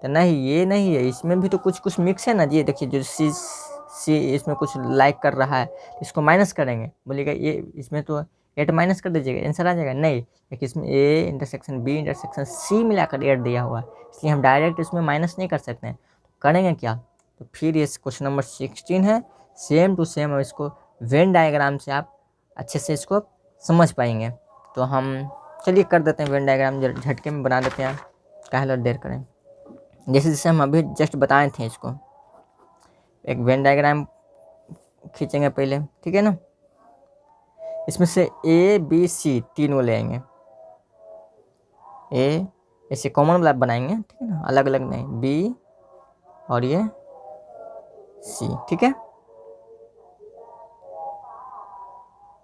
तो नहीं ये नहीं है, इसमें भी तो कुछ कुछ मिक्स है ना जी। देखिए जो सी इसमें कुछ लाइक कर रहा है, इसको माइनस करेंगे, बोलिएगा ये इसमें तो 8 माइनस कर दीजिएगा, आंसर आ जाएगा। नहीं, देखिए इसमें a intersection b intersection c मिलाकर 8 दिया हुआ है, इसलिए हम डायरेक्ट इसमें माइनस नहीं कर सकते हैं। करेंगे क्या, तो फिर ये क्वेश्चन नंबर 16 है, सेम टू सेम। इसको वेन डायग्राम से आप अच्छे से इसको समझ पाएंगे। तो हम चलिए कर देते हैं वेन डायग्राम, झटके में बना देते हैं, काहे लो देर करें। जैसे जैसे हम अभी जस्ट बताए थे, इसको एक वेन डायग्राम खींचेंगे पहले, ठीक है ना। इसमें से ए बी सी तीनों ले आएंगे, ए ऐसे कॉमन वाला बनाएंगे, ठीक है ना, अलग अलग नहीं, बी और ये सी, ठीक है।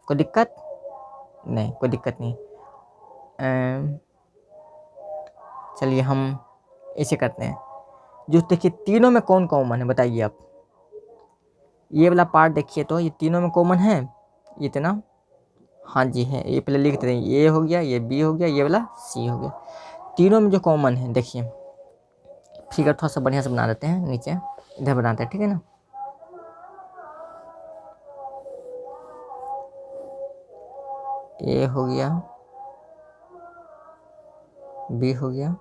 कोई दिक्कत नहीं, कोई दिक्कत नहीं। चलिए हम ऐसे करते हैं, जो देखिए तीनों में कौन कॉमन है बताइए आप। ये वाला पार्ट देखिए तो ये तीनों में कॉमन है इतना, हाँ जी है, ये पहले लिख देते हैं, ये हो गया, ये बी हो गया, ये वाला सी हो गया। तीनों में जो कॉमन है, देखिए फिगर थोड़ा सा बढ़िया से बना देते हैं, नीचे इधर बनाते हैं, ठीक है ना। ए हो गया, बी हो गया,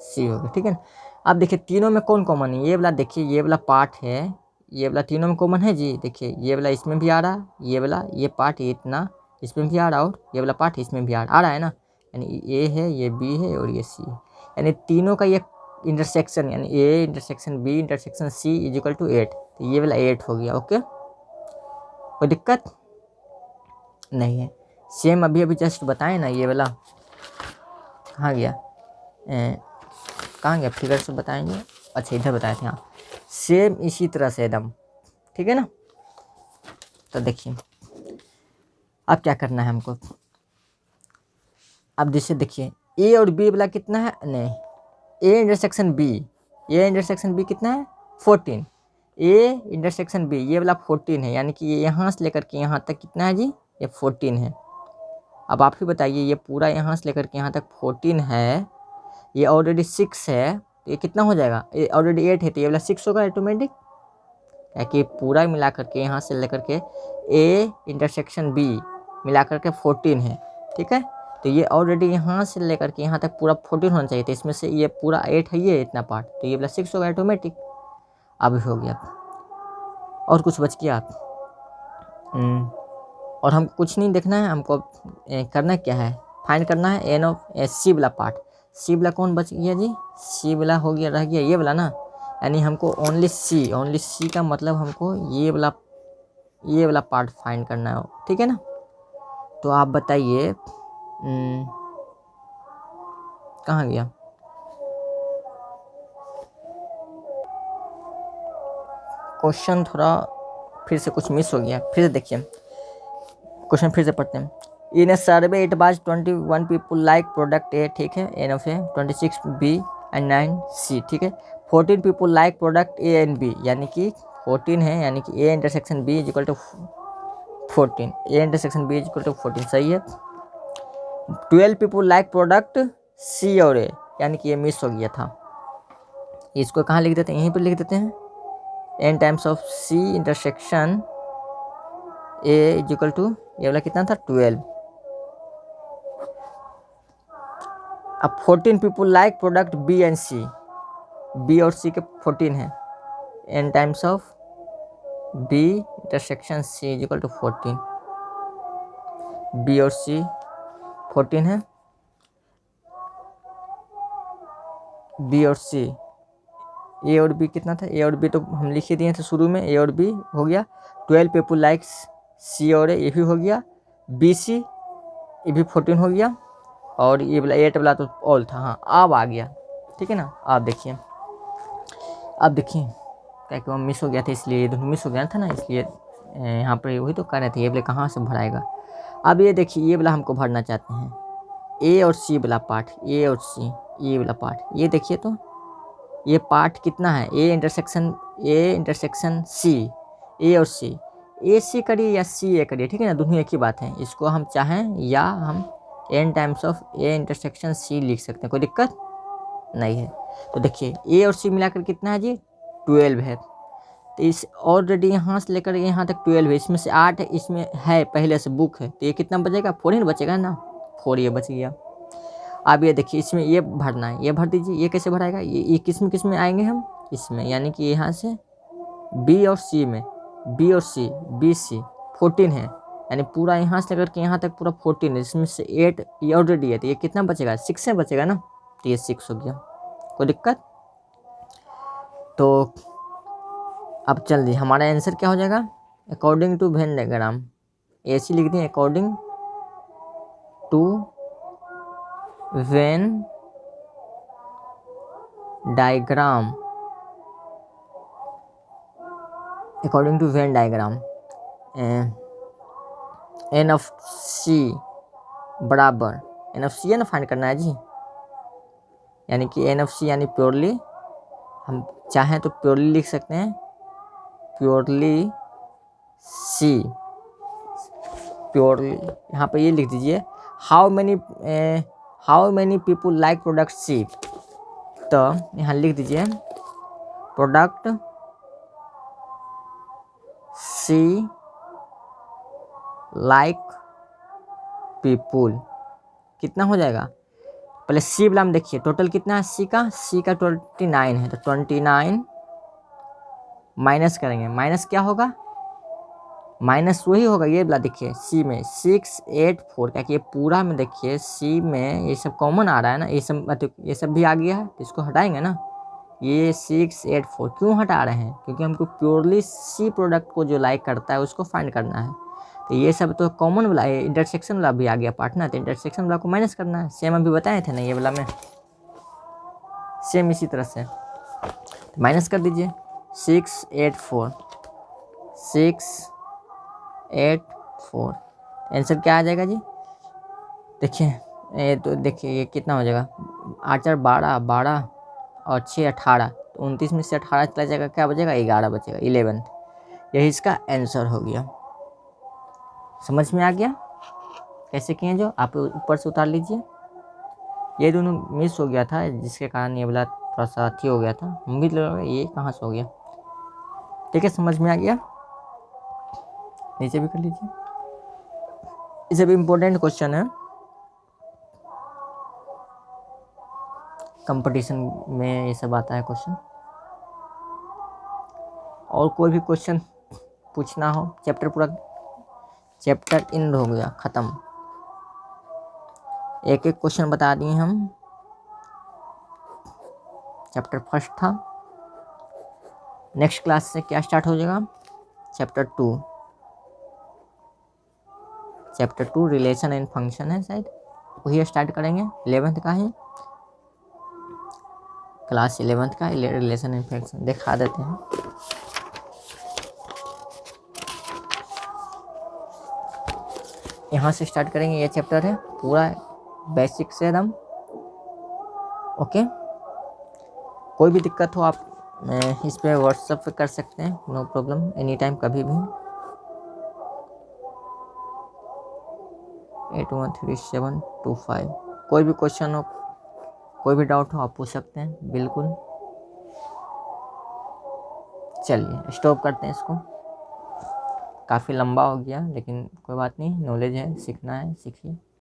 सी हो गया, ठीक है ना। अब देखिए तीनों में कौन कॉमन है, ये वाला देखिए, ये वाला पार्ट है, ये वाला तीनों में कॉमन है जी। देखिए ये वाला इसमें भी आ रहा, ये वाला ये पार्ट इतना इसमें भी आ रहा, और ये वाला पार्ट इसमें भी आ रहा है ना। यानी ए है, ये बी है और ये सी है, यानी तीनों का ये इंटरसेक्शन, यानी a intersection b intersection C is equal to 8। तो ये वाला 8 हो गया, ओके, कोई दिक्कत नहीं है। सेम अभी अभी जस्ट बताए ना, ये वाला कहाँ गया, कहाँ गया, फिगर से बताएंगे, अच्छा इधर बताए थे, हाँ सेम इसी तरह से एकदम, ठीक है ना। तो देखिए अब क्या करना है हमको, अब जैसे देखिए ए और बी वाला कितना है, नहीं a intersection b, a intersection b कितना है 14, ए इंटरसेक्शन बी ये वाला 14 है, यानी कि ये यहाँ से लेकर के यहाँ तक कितना है जी, ये 14 है। अब आप ही बताइए, ये पूरा यहाँ से लेकर के यहाँ तक 14 है, ये ऑलरेडी 6 है, तो ये कितना हो जाएगा, ये ऑलरेडी 8 है, तो ये वाला 6 होगा ऑटोमेटिक, कि पूरा मिला करके यहाँ से लेकर के ए इंटरसेक्शन बी मिला करके 14 है, ठीक है। तो ये ऑलरेडी यहाँ से लेकर के यहाँ तक पूरा 14 होना चाहिए, तो इसमें से ये पूरा 8 है, ये इतना पार्ट, तो ये वाला 6 होगा ऑटोमेटिक। अब हो गया, और कुछ बच गया आप, और हमको कुछ नहीं देखना है, हमको करना क्या है, फाइंड करना है एन ऑफ सी वाला पार्ट। सी वाला कौन बच गया जी, सी वाला हो गया, रह गया ये वाला ना, यानी हमको ओनली सी का मतलब हमको ये वाला पार्ट फाइंड करना है, ठीक है ना। तो आप बताइए कहाँ गया, क्वेश्चन थोड़ा फिर से कुछ मिस हो गया, फिर से देखिए क्वेश्चन फिर से पढ़ते हैं। In a survey it was 21 people like product A, ठीक है, N of A 26 B and 9 C, ठीक है। 14 people like product A and B, यानी कि 14 है, यानी कि A intersection B is equal to 14, A intersection B is equal to 14, सही है। 12 पीपल लाइक प्रोडक्ट सी और ए, यानी कि ये मिस हो गया था, इसको कहाँ लिख देते हैं, यहीं पर लिख देते हैं, n times of C intersection A is equal to, ये वाला कितना था 12। अब 14 people like product B and C, B और सी के 14 है, n times of B intersection C is equal to 14, B और सी 14 है, बी और सी, ए और बी कितना था, ए और बी तो हम लिख ही दिए थे शुरू में, ए और बी हो गया। 12 पीपल लाइक सी और ए, ये भी हो गया, बी सी ये भी 14 हो गया, और ये वाला 8 वाला तो ऑल था, हाँ अब आ गया, ठीक है ना। आप देखिए, अब देखिए क्या कि वो मिस हो गया था, इसलिए ये दोनों मिस हो गया था ना, इसलिए यहाँ पर वही तो कर रहे थे, ये वाला कहाँ से भराएगा। अब ये देखिए ये वाला हमको भरना चाहते हैं, ए और सी वाला पार्ट, ए और सी ये वाला पार्ट, ये देखिए तो ये पार्ट कितना है, ए इंटरसेक्शन सी, ए और सी, ए सी करिए या सी ए करिए, ठीक है ना, दोनों एक ही बात है। इसको हम चाहें या हम n times of a intersection c लिख सकते हैं, कोई दिक्कत नहीं है। तो देखिए ए और सी मिलाकर कितना है जी 12 है। तो इस ऑलरेडी यहाँ से लेकर यहाँ तक 12 है, इसमें से 8 है, इसमें है पहले से बुक है, तो ये कितना बचेगा 4 ही ना बचेगा ना, 4 ये बच गया। अब ये देखिए इसमें ये भरना है, ये भर दीजिए। ये कैसे भराएगा, ये किस में आएंगे हम, इसमें, यानी कि यहाँ से बी और सी में, बी और सी, बी सी 14 है, यानी पूरा यहाँ से लेकर के यहाँ तक पूरा 14 है, इसमें से 8 ये ऑलरेडी है, तो ये कितना बचेगा 6 से बचेगा ना, तो ये 6 हो गया, कोई दिक्कत। तो अब चल दी हमारा आंसर क्या हो जाएगा, according to Venn diagram, A C लिख दें according to Venn diagram, according to Venn diagram N of C बराबर, एन ऑफ सी है ना फाइंड करना है जी, यानी कि एन ऑफ सी यानी प्योरली, हम चाहें तो प्योरली लिख सकते हैं, प्योरली सी, प्योरली यहाँ पे ये लिख दीजिए how many people like product c, तो यहाँ लिख दीजिए प्रोडक्ट सी लाइक पीपुल, कितना हो जाएगा, पहले सी वाला हम देखिए टोटल कितना है सी का 29 है, तो 29 माइनस करेंगे, माइनस क्या होगा, माइनस वही होगा ये वाला, देखिए सी में 684, क्या कि ये पूरा में देखिए सी में ये सब कॉमन आ रहा है ना, ये सब मतलब ये सब भी आ गया है, तो इसको हटाएंगे ना, ये 684 क्यों हटा रहे हैं, क्योंकि हमको प्योरली सी प्रोडक्ट को जो लाइक करता है उसको फाइंड करना है, तो ये सब तो कॉमन वाला है, इंटरसेक्शन वाला भी आ गया पार्टनर, तो इंटरसेक्शन वाला को माइनस करना है, सेम अभी बताए थे ना ये वाला में, सेम इसी तरह से तो माइनस कर दीजिए 684 आंसर क्या आ जाएगा जी, देखिए ये तो देखिए ये कितना हो जाएगा 8 4 12 और 6 18, तो 29 में से 18 चला जाएगा, क्या बचेगा 11 बचेगा, 11, यही इसका आंसर हो गया। समझ में आ गया कैसे किए, जो आप ऊपर से उतार लीजिए, ये दोनों मिस हो गया था जिसके कारण ये वाला थोड़ा सा अथी हो गया था, हम भी लगा ये कहाँ से हो गया, ठीक है समझ में आ गया, नीचे भी कर लीजिए। इसे भी इम्पोर्टेंट क्वेश्चन है, कंपटीशन में ये सब आता है क्वेश्चन, और कोई भी क्वेश्चन पूछना हो, चैप्टर पूरा चैप्टर इन हो गया ख़त्म, एक एक क्वेश्चन बता दिए हम, चैप्टर फर्स्ट था। नेक्स्ट क्लास से क्या स्टार्ट हो जाएगा, चैप्टर 2 रिलेशन एंड फंक्शन है शायद, वही स्टार्ट करेंगे, 11th का ही, क्लास 11th का रिलेशन एंड फंक्शन दिखा देते हैं। यहाँ से स्टार्ट करेंगे, ये चैप्टर है पूरा बेसिक से एकदम, ओके। कोई भी दिक्कत हो आप इस पे व्हाट्सएप पे कर सकते हैं, नो प्रॉब्लम, एनी टाइम कभी भी। 813725, कोई भी क्वेश्चन हो, कोई भी डाउट हो आप पूछ सकते हैं, बिल्कुल। चलिए स्टॉप करते हैं इसको, काफ़ी लंबा हो गया, लेकिन कोई बात नहीं, नॉलेज है, सीखना है सीखिए।